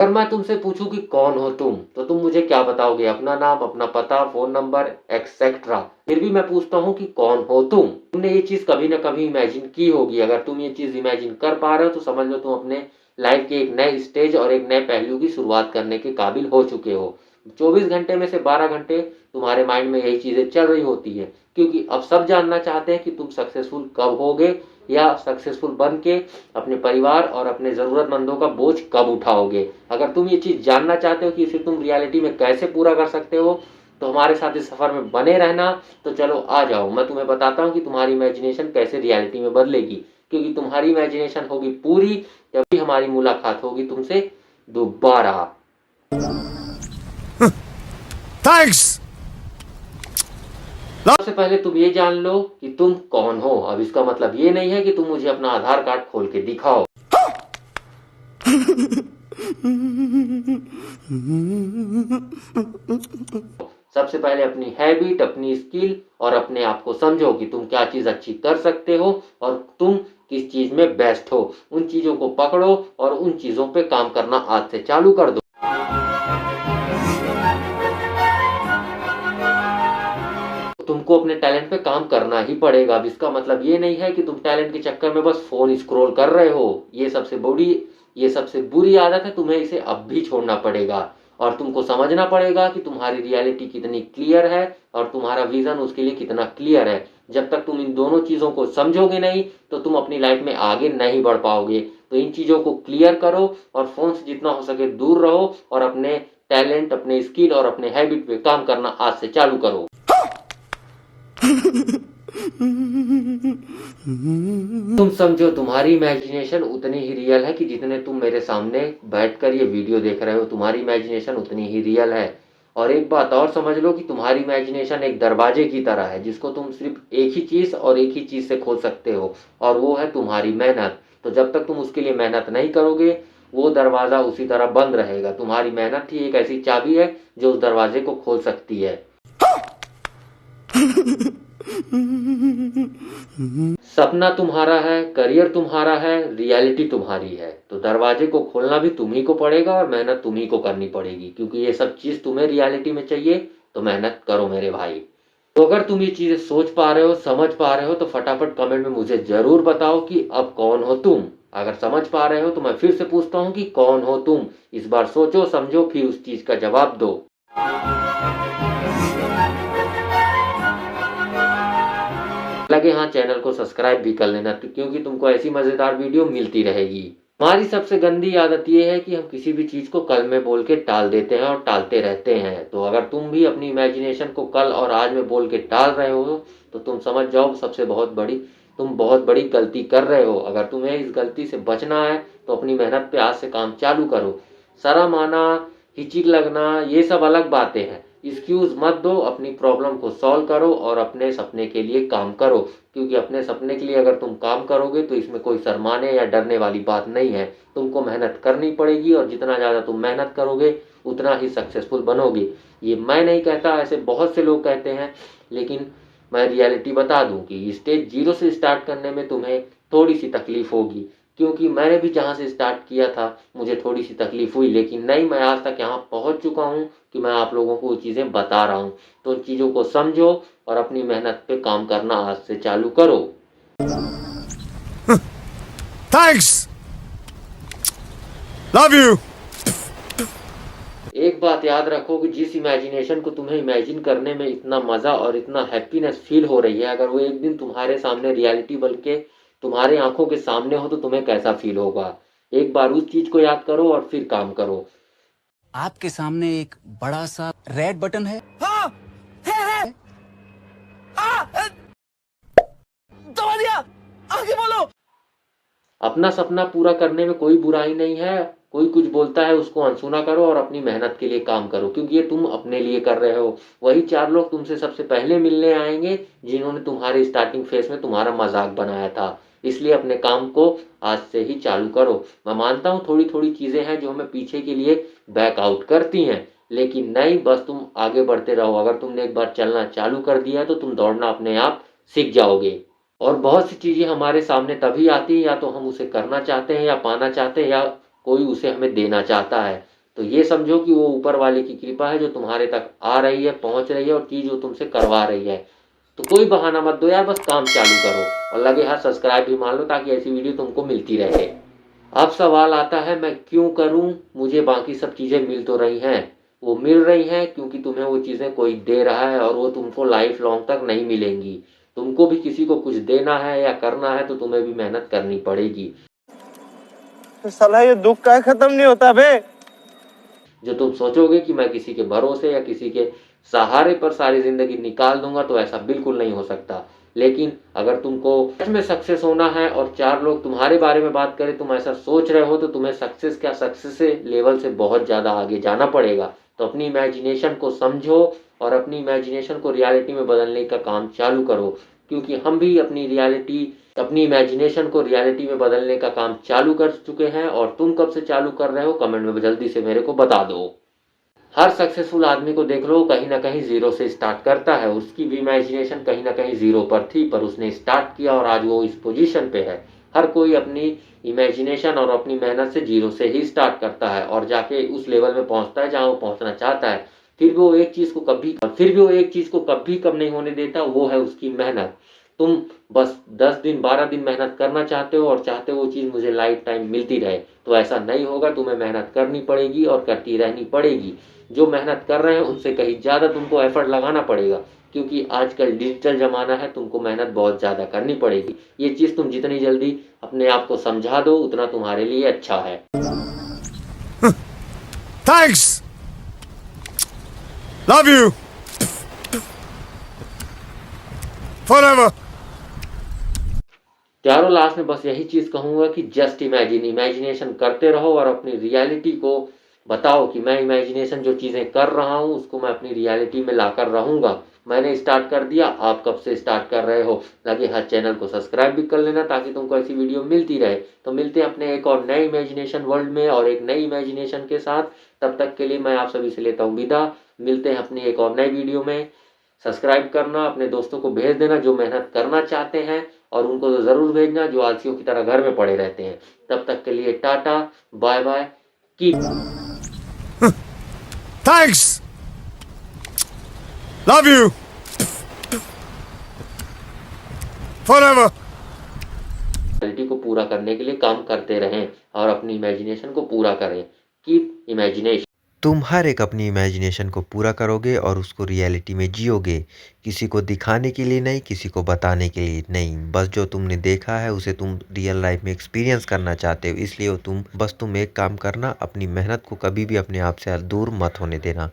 अगर मैं तुमसे पूछूं कि कौन हो तुम, तो तुम मुझे क्या बताओगे? अपना नाम, अपना पता, फ़ोन नंबर एक्सेट्रा। फिर भी मैं पूछता हूँ कि कौन हो तुम? तुमने ये चीज़ कभी न कभी इमेजिन की होगी। अगर तुम ये चीज़ इमेजिन कर पा रहे हो तो समझ लो तुम अपने लाइफ़ के एक नए स्टेज और एक नए पहलू की शुरुआत करने के काबिल हो चुके हो। 24 घंटे में से 12 घंटे तुम्हारे माइंड में यही चीज़ें चल रही होती हैं, क्योंकि अब सब जानना चाहते हैं कि तुम सक्सेसफुल कब होगे या सक्सेसफुल बन के अपने परिवार और अपने ज़रूरतमंदों का बोझ कब उठाओगे। अगर तुम ये चीज़ जानना चाहते हो कि इसे तुम रियलिटी में कैसे पूरा कर सकते हो, तो हमारे साथ इस सफ़र में बने रहना। तो चलो आ जाओ, मैं तुम्हें बताता हूँ कि तुम्हारी इमेजिनेशन कैसे रियलिटी में बदलेगी, क्योंकि तुम्हारी इमेजिनेशन होगी पूरी तभी हमारी मुलाकात होगी तुमसे दोबारा। थैंक्स। सबसे पहले तुम ये जान लो कि तुम कौन हो। अब इसका मतलब ये नहीं है कि तुम मुझे अपना आधार कार्ड खोल के दिखाओ। सबसे पहले अपनी हैबिट, अपनी स्किल और अपने आप को समझो कि तुम क्या चीज़ अच्छी कर सकते हो और तुम किस चीज़ में बेस्ट हो। उन चीज़ों को पकड़ो और उन चीज़ों पे काम करना आज से चालू कर दो। तुमको अपने टैलेंट पे काम करना ही पड़ेगा। अब इसका मतलब ये नहीं है कि तुम टैलेंट के चक्कर में बस फ़ोन स्क्रॉल कर रहे हो। ये सबसे बुरी आदत है, तुम्हें इसे अब भी छोड़ना पड़ेगा। और तुमको समझना पड़ेगा कि तुम्हारी रियलिटी कितनी क्लियर है और तुम्हारा विज़न उसके लिए कितना क्लियर है। जब तक तुम इन दोनों चीज़ों को समझोगे नहीं, तो तुम अपनी लाइफ में आगे नहीं बढ़ पाओगे। तो इन चीज़ों को क्लियर करो और फ़ोन से जितना हो सके दूर रहो और अपने टैलेंट, अपने स्किल और अपने हैबिट पे काम करना आज से चालू करो। तुम समझो तुम्हारी इमेजिनेशन उतनी ही रियल है कि जितने तुम मेरे सामने बैठकर ये वीडियो देख रहे हो, तुम्हारी इमेजिनेशन उतनी ही रियल है। और एक बात और समझ लो कि तुम्हारी इमेजिनेशन एक दरवाजे की तरह है, जिसको तुम सिर्फ एक ही चीज़ और एक ही चीज़ से खोल सकते हो, और वो है तुम्हारी मेहनत। तो जब तक तुम उसके लिए मेहनत नहीं करोगे, वो दरवाज़ा उसी तरह बंद रहेगा। तुम्हारी मेहनत ही एक ऐसी चाबी है जो उस दरवाजे को खोल सकती है। सपना तुम्हारा है, करियर तुम्हारा है, रियलिटी तुम्हारी है। तो दरवाजे को खोलना भी तुम्ही को पड़ेगा और मेहनत तुम्ही को करनी पड़ेगी, क्योंकि ये सब चीज़ तुम्हें रियलिटी में चाहिए। तो मेहनत करो मेरे भाई। तो अगर तुम ये चीज़ें सोच पा रहे हो, समझ पा रहे हो, तो फटाफट कमेंट में मुझे ज़रूर बताओ कि अब कौन हो तुम। अगर समझ पा रहे हो तो मैं फिर से पूछता हूँ कि कौन हो तुम। इस बार सोचो, समझो, फिर उस चीज़ का जवाब दो। लगे हाँ, चैनल को सब्सक्राइब भी कर लेना, क्योंकि तुमको ऐसी मज़ेदार वीडियो मिलती रहेगी। हमारी सबसे गंदी आदत ये है कि हम किसी भी चीज़ को कल में बोल के टाल देते हैं और टालते रहते हैं। तो अगर तुम भी अपनी इमेजिनेशन को कल और आज में बोल के टाल रहे हो, तो तुम समझ जाओ तुम बहुत बड़ी गलती कर रहे हो। अगर तुम्हें इस गलती से बचना है तो अपनी मेहनत पे आज से काम चालू करो। शर्म आना, हिचक लगना, ये सब अलग बातें हैं। एक्सक्यूज़ मत दो, अपनी प्रॉब्लम को सॉल्व करो और अपने सपने के लिए काम करो, क्योंकि अपने सपने के लिए अगर तुम काम करोगे तो इसमें कोई शर्माने या डरने वाली बात नहीं है। तुमको मेहनत करनी पड़ेगी और जितना ज़्यादा तुम मेहनत करोगे उतना ही सक्सेसफुल बनोगे। ये मैं नहीं कहता, ऐसे बहुत से लोग कहते हैं, लेकिन मैं रियलिटी बता दूं कि स्टेज 0 से स्टार्ट करने में तुम्हें थोड़ी सी तकलीफ होगी, क्योंकि मैंने भी जहाँ से स्टार्ट किया था मुझे थोड़ी सी तकलीफ हुई, लेकिन नहीं, मैं आज तक यहाँ पहुँच चुका हूँ कि मैं आप लोगों को वो चीज़ें बता रहा हूँ। तो उन चीज़ों को समझो और अपनी मेहनत पे काम करना आज से चालू करो। थैंक्स। Love you. एक बात याद रखो कि जिस इमेजिनेशन को तुम्हें इमेजिन करने में इतना मज़ा और इतना हैप्पीनेस फील हो रही है, अगर वो एक दिन तुम्हारे सामने रियलिटी बन के तुम्हारे आंखों के सामने हो, तो तुम्हें कैसा फील होगा। एक बार उस चीज़ को याद करो और फिर काम करो। आपके सामने एक बड़ा सा रेड बटन है। हाँ, है। दबा दिया, आगे बोलो। अपना सपना पूरा करने में कोई बुराई नहीं है। कोई कुछ बोलता है उसको अनसुना करो और अपनी मेहनत के लिए काम करो, क्योंकि ये तुम अपने लिए कर रहे हो। वही 4 लोग तुमसे सबसे पहले मिलने आएंगे जिन्होंने तुम्हारे स्टार्टिंग फेज में तुम्हारा मजाक बनाया था। इसलिए अपने काम को आज से ही चालू करो। मैं मानता हूँ थोड़ी थोड़ी चीज़ें हैं जो हमें पीछे के लिए बैकआउट करती हैं, लेकिन नहीं, बस तुम आगे बढ़ते रहो। अगर तुमने एक बार चलना चालू कर दिया तो तुम दौड़ना अपने आप सीख जाओगे। और बहुत सी चीज़ें हमारे सामने तभी आती हैं, या तो हम उसे करना चाहते हैं या पाना चाहते हैं, या कोई उसे हमें देना चाहता है। तो ये समझो कि वो ऊपर वाले की कृपा है जो तुम्हारे तक आ रही है, पहुँच रही है और चीज़ वो तुमसे करवा रही है। तो कोई बहाना मत दो यार, बस काम चालू करो और लगे हाथ सब्सक्राइब भी मार लो ताकि ऐसी वीडियो तुमको मिलती रहे। अब सवाल आता है मैं क्यों करूं? मुझे बाकी सब चीज़ें मिल तो रही हैं। वो मिल रही हैं क्योंकि तुम्हें वो चीज़ें कोई दे रहा है और वो तुमको लाइफ लॉन्ग तक नहीं मिलेंगी। तुमको भी किसी को कुछ देना है या करना है तो तुम्हें भी मेहनत करनी पड़ेगी। तो साला ये दुख का खत्म नहीं होता बे। जो तुम सोचोगे कि मैं किसी के भरोसे या किसी के सहारे पर सारी ज़िंदगी निकाल दूंगा तो ऐसा बिल्कुल नहीं हो सकता। लेकिन अगर तुमको सच में सक्सेस होना है और 4 लोग तुम्हारे बारे में बात करें, तुम ऐसा सोच रहे हो तो तुम्हें सक्सेस क्या, सक्सेस से लेवल से बहुत ज़्यादा आगे जाना पड़ेगा। तो अपनी इमेजिनेशन को समझो और अपनी इमेजिनेशन को रियलिटी में बदलने का काम चालू करो, क्योंकि हम भी अपनी इमेजिनेशन को रियलिटी में बदलने का काम चालू कर चुके हैं। और तुम कब से चालू कर रहे हो कमेंट में जल्दी से मेरे को बता दो। हर सक्सेसफुल आदमी को देख लो, कहीं ना कहीं जीरो से स्टार्ट करता है। उसकी भी इमेजिनेशन कहीं ना कहीं जीरो पर थी, पर उसने स्टार्ट किया और आज वो इस पोजीशन पे है। हर कोई अपनी इमेजिनेशन और अपनी मेहनत से जीरो से ही स्टार्ट करता है और जाके उस लेवल में पहुंचता है जहां वो पहुंचना चाहता है। फिर भी वो एक चीज़ को कभी कम नहीं होने देता, वो है उसकी मेहनत। तुम बस 10 दिन 12 दिन मेहनत करना चाहते हो और चाहते हो वो चीज़ मुझे लाइफ टाइम मिलती रहे, तो ऐसा नहीं होगा। तुम्हें मेहनत करनी पड़ेगी और करती रहनी पड़ेगी। जो मेहनत कर रहे हैं उनसे कहीं ज़्यादा तुमको एफर्ट लगाना पड़ेगा, क्योंकि आजकल डिजिटल ज़माना है, तुमको मेहनत बहुत ज़्यादा करनी पड़ेगी। ये चीज़ तुम जितनी जल्दी अपने आप को समझा दो उतना तुम्हारे लिए अच्छा है। Thanks. Love you. Forever. चारों लास्ट में बस यही चीज़ कहूँगा कि जस्ट इमेजिनेशन करते रहो और अपनी रियलिटी को बताओ कि मैं इमेजिनेशन जो चीज़ें कर रहा हूँ उसको मैं अपनी रियलिटी में लाकर रहूँगा। मैंने स्टार्ट कर दिया, आप कब से स्टार्ट कर रहे हो? लगे हाथ चैनल को सब्सक्राइब भी कर लेना ताकि तुमको ऐसी वीडियो मिलती रहे। तो मिलते हैं अपने एक और नए इमेजिनेशन वर्ल्ड में और एक नई इमेजिनेशन के साथ। तब तक के लिए मैं आप सभी से लेता हूँ विदा। मिलते हैं अपनी एक और नई वीडियो में। सब्सक्राइब करना, अपने दोस्तों को भेज देना जो मेहनत करना चाहते हैं, और उनको तो ज़रूर भेजना जो आलसियों की तरह घर में पड़े रहते हैं। तब तक के लिए tata, bye bye, keep Thanks. Love you. Forever. Reality को पूरा करने के लिए काम करते रहें और अपनी इमेजिनेशन को पूरा करें। Keep imagination. तुम हर एक अपनी इमेजिनेशन को पूरा करोगे और उसको रियलिटी में जियोगे। किसी को दिखाने के लिए नहीं, किसी को बताने के लिए नहीं। बस जो तुमने देखा है उसे तुम रियल लाइफ में एक्सपीरियंस करना चाहते हो, इसलिए तुम एक काम करना, अपनी मेहनत को कभी भी अपने आप से दूर मत होने देना।